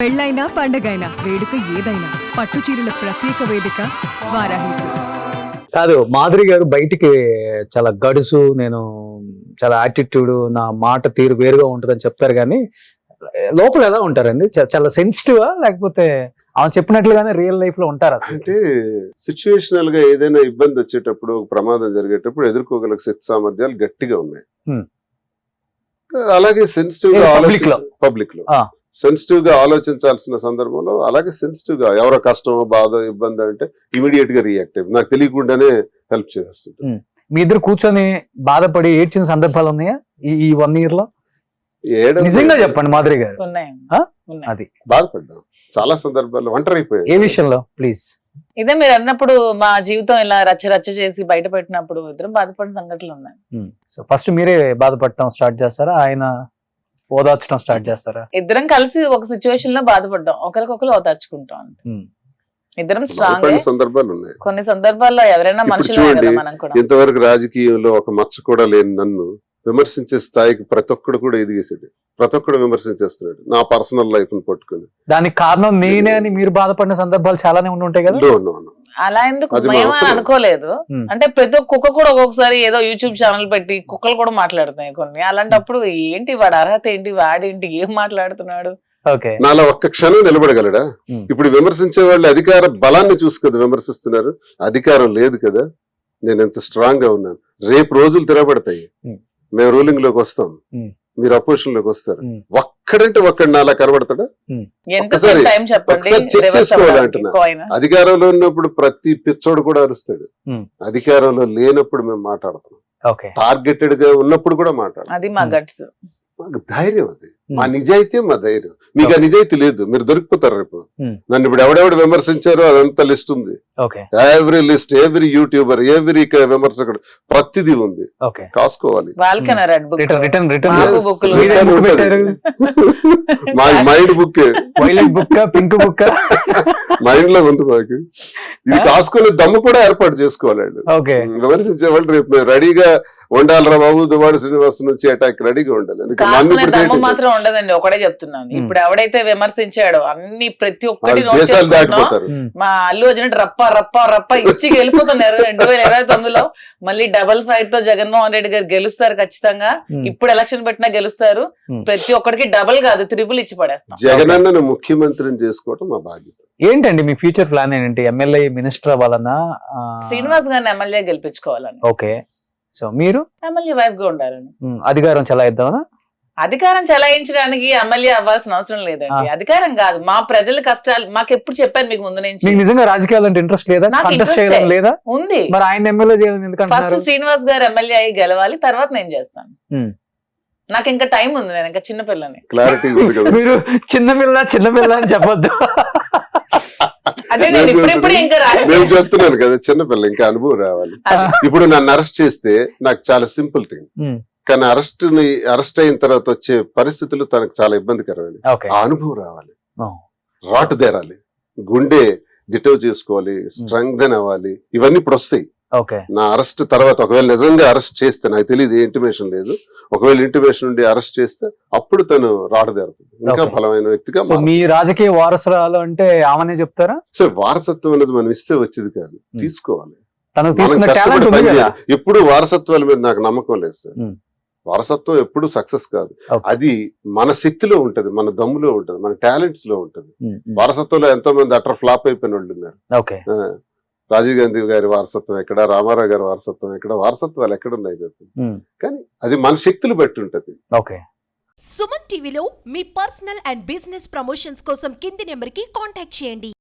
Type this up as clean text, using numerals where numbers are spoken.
పెళ్ళైనా పండగైనా వేడుక ఏదైనా పట్టు చీరల ప్రత్యేక వేదిక వారాహి సిల్క్స్. కాదు, మాధురి గారు బయటికి చాలా గడుసు, నేను చాలా యాటిట్యూడ్, నా మాట తీరు వేరుగా ఉంటుందని చెప్తారు, కానీ లోపల ఎలా ఉంటారండి? చాలా సెన్సిటివా, లేకపోతే ఆమె చెప్పినట్లుగానే రియల్ లైఫ్ లో ఉంటారు? అసలు అంటే సిచ్యువేషనల్ గా ఏదైనా ఇబ్బంది వచ్చేటప్పుడు, ప్రమాదం జరిగేటప్పుడు ఎదుర్కోగల శక్తి సామర్థ్యాలు గట్టిగా ఉన్నాయి. అలాగే సెన్సిటివ్ గా పబ్లిక్ లో సెన్సిటివ్ గా ఆలోచించాల్సిన సందర్భంలో అలాగే సెన్సిటివ్ గా ఎవరో కష్టమో బాధ ఇబ్బంది అంటే ఇమీడియట్ గా రియాక్ట్ అయ్యి నాకు తెలియకుండానే హెల్ప్ చేస్తుంది. మీ ఇద్దరు కూర్చొని బాధపడి ఏడ్చిన సందర్భాలు ఉన్నాయా ఈ 1 year లో? నిజంగా చెప్పండి మాధురి గారు. అది బాధపడ్డాం చాలా సందర్భాల్లో, ఒంటరి అయిపోయాయి. ఏ విషయంలో ప్లీజ్? ఇదే మీరు అన్నప్పుడు మా జీవితం ఇలా రచ్చ చేసి బయట పెట్టినప్పుడు ఇద్దరం బాధపడిన సంఘటనలు ఉన్నాయి. సో ఫస్ట్ మీరే బాధపడటం స్టార్ట్ చేస్తారా, ఆయన ఓదార్చడం స్టార్ట్ చేస్తారా? ఇద్దరం కలిసి ఒక సిచ్యువేషన్ లో బాధపడ్డాం, ఒకరికొకరు ఓదార్చుకుంటాం. ఇద్దరం స్ట్రాంగ్ సందర్భాలు ఉన్నాయి. కొన్ని సందర్భాల్లో ఎవరైనా మనుషులు మనం కూడా. ఇంతవరకు రాజకీయంలో ఒక మచ్చ కూడా లేని నన్ను విమర్శించే స్థాయికి ప్రతి ఒక్కడు కూడా ఎదిగేసాడు. ప్రతి ఒక్కడు విమర్శించేస్తున్నాడు నా పర్సనల్ లైఫ్ ని పట్టుకుని. దానికి కారణం నేనే అని మీరు బాధపడిన సందర్భాలు చాలానే ఉంటాయి కదా? అలా ఎందుకు మేము అనుకోలేదు. అంటే ప్రతి కుక్క కూడా ఒక్కొక్కసారి ఏదో యూట్యూబ్ ఛానల్ పెట్టి కుక్కలు కూడా మాట్లాడుతున్నాయి కొన్ని. అలాంటప్పుడు ఏంటి వాడు అర్హత ఏంటి, వాడేంటి, ఏం మాట్లాడుతున్నాడు? నాలా ఒక్క క్షణం నిలబడగలడా? ఇప్పుడు విమర్శించే వాళ్ళు అధికార బలాన్ని చూసి కదా విమర్శిస్తున్నారు, అధికారం లేదు కదా. నేను ఎంత స్ట్రాంగ్ గా ఉన్నాను. రేపు రోజులు తిరగబడతాయి, మేము రూలింగ్ లోకి వస్తాం, మీరు అపోజిషన్ లోకి వస్తారు. ఒక్కడంటే ఒక్కడు నాలా కనబడతాడా? ఒక్కసారి చెక్ చేసుకోవాలి అంటున్నా. అధికారంలో ఉన్నప్పుడు ప్రతి పిచ్చోడు కూడా అరుస్తాడు, అధికారంలో లేనప్పుడు మేము మాట్లాడుతున్నాం. టార్గెటెడ్ గా ఉన్నప్పుడు కూడా మాట్లాడతాం. అది మా గట్స్, మాకు ధైర్యం, అది మా నిజాయితీ, మా ధైర్యం. మీకు ఆ నిజాయితీ లేదు, మీరు దొరికిపోతారు రేపు. నన్ను ఇప్పుడు ఎవడెవడు విమర్శించారో అదంతా లిస్ట్ ఉంది. Every list, every youtuber, every విమర్శకుడు, ప్రతిదీ ఉంది. కాసుకోవాలి. మా mind book, pink book mind లో ఉంది మాకు. ఇది కాసుకునే దమ్ము కూడా ఏర్పాటు చేసుకోవాలండి. విమర్శించే వాళ్ళు రేపు మేము రెడీగా ఉండాలరా బాబు. దువ్వాడ శ్రీనివాస్ నుంచి అటాక్ రెడీగా ఉండాలి. మాత్రం ఉండదండి, ఒకటే చెప్తున్నాను. ఇప్పుడు ఎవడైతే విమర్శించాడో అన్ని ప్రతి ఒక్కటి మా అల్లు అర్జున్ రప్ప రప్ప రప్ప ఇచ్చి వెళ్ళిపోతున్నారు. 2029లో మళ్ళీ డబుల్ ఫైట్ తో జగన్మోహన్ రెడ్డి గారు గెలుస్తారు ఖచ్చితంగా. ఇప్పుడు ఎలక్షన్ పెట్టినా గెలుస్తారు. ప్రతి ఒక్కడికి డబుల్ కాదు, 3 ఇచ్చి పడేస్తాం. జగన్ అన్నను ముఖ్యమంత్రిని చేసుకోవడం మా బాధ్యత. ఏంటండి మీ ఫ్యూచర్ ప్లాన్ ఏంటి? ఎమ్మెల్యే, మినిస్టర్ అవ్వాలన్నా? శ్రీనివాస్ గారిని ఎమ్మెల్యే గెలిపించుకోవాలని. ఓకే, సో మీరు ఎమ్మెల్యే వైఫ్ గా ఉండాలని. అధికారం చలాయిద్దామనా? అధికారం చలాయించడానికి ఎమ్మెల్యే అవ్వాల్సిన అవసరం లేదండి. అధికారం కాదు, మా ప్రజల కష్టాలు మాకు ఎప్పుడు చెప్పాను మీకు ముందు నుంచి. నిజంగా రాజకీయాలు అంటే ఇంట్రెస్ట్ లేదా? లేదా? ఉంది. మరి ఆయన ఎమ్మెల్యే చేయాలని ఎందుకంటే? ఫస్ట్ శ్రీనివాస్ గారు ఎమ్మెల్యే అయ్యి గెలవాలి, తర్వాత నేను చేస్తాను. నాకు ఇంకా టైం ఉంది, నేను ఇంకా చిన్నపిల్లని. మీరు చిన్నపిల్ల అని చెప్పొద్దు. నేను చెప్తున్నాను కదా, చిన్నపిల్ల, ఇంకా అనుభవం రావాలి. ఇప్పుడు నన్ను అరెస్ట్ చేస్తే నాకు చాలా సింపుల్ థింగ్, కానీ అరెస్ట్ అయిన తర్వాత వచ్చే పరిస్థితులు తనకు చాలా ఇబ్బందికరమైనవి. ఆ అనుభవం రావాలి, రాటు తేరాలి, గుండె దిటవ్ చేసుకోవాలి, స్ట్రెంగ్థెన్ అవ్వాలి. ఇవన్నీ ఇప్పుడు వస్తాయి. నా అరెస్ట్ తర్వాత ఒకవేళ నిజంగా అరెస్ట్ చేస్తే, నాకు తెలియదు, ఇంటిమేషన్ లేదు, ఒకవేళ ఇంటిమేషన్ ఉండి అరెస్ట్ చేస్తే అప్పుడు తను రాటదేరుతుంది, ఇంకా బలమైన వ్యక్తిగా. మీ రాజకీయ వారసురాలు అంటే ఆమెనే చెప్తారా? సో వారసత్వం అనేది మనం ఇస్తే వచ్చేది కాదు, తీసుకోవాలి. ఎప్పుడు వారసత్వాల మీద నాకు నమ్మకం లేదు సార్. వారసత్వం ఎప్పుడు సక్సెస్ కాదు, అది మన శక్తిలో ఉంటది, మన దమ్ములో ఉంటది, మన టాలెంట్స్ లో ఉంటది. వారసత్వంలో ఎంతో మంది అటర్ ఫ్లాప్ అయిపోయిన వాళ్ళు ఉన్నారు. రాజీవ్ గాంధీ గారి వారసత్వం ఎక్కడ, రామారావు గారి వారసత్వం ఎక్కడ, వారసత్వాలు ఎక్కడ ఉన్నాయి చెప్పండి. కానీ అది మన శక్తులు బట్టి ఉంటది. సుమన్ టీవీలో మీ పర్సనల్ అండ్ బిజినెస్ ప్రమోషన్స్ కోసం కింది నెంబర్ కి కాంటాక్ట్ చేయండి.